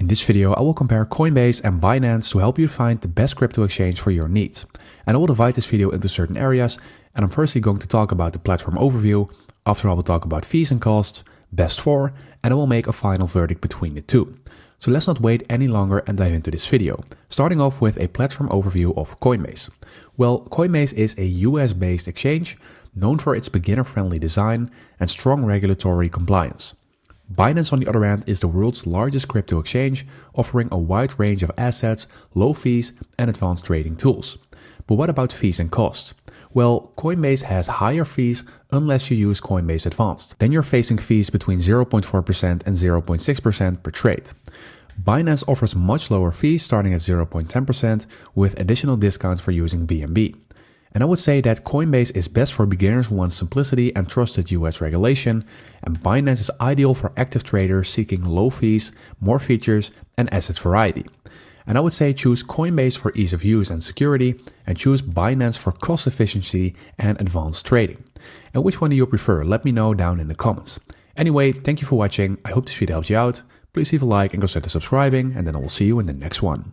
In this video, I will compare Coinbase and Binance to help you find the best crypto exchange for your needs. And I will divide this video into certain areas, and I'm firstly going to talk about the platform overview, after I will talk about fees and costs, best for, and I will make a final verdict between the two. So let's not wait any longer and dive into this video. Starting off with a platform overview of Coinbase. Well, Coinbase is a US-based exchange known for its beginner-friendly design and strong regulatory compliance. Binance, on the other hand, is the world's largest crypto exchange, offering a wide range of assets, low fees, and advanced trading tools. But what about fees and costs? Well, Coinbase has higher fees unless you use Coinbase Advanced. Then you're facing fees between 0.4% and 0.6% per trade. Binance offers much lower fees starting at 0.10% with additional discounts for using BNB. And I would say that Coinbase is best for beginners who want simplicity and trusted US regulation, and Binance is ideal for active traders seeking low fees, more features, and asset variety. And I would say choose Coinbase for ease of use and security, and choose Binance for cost efficiency and advanced trading. And which one do you prefer? Let me know down in the comments. Anyway, thank you for watching. I hope this video helped you out. Please leave a like and consider subscribing, and then I will see you in the next one.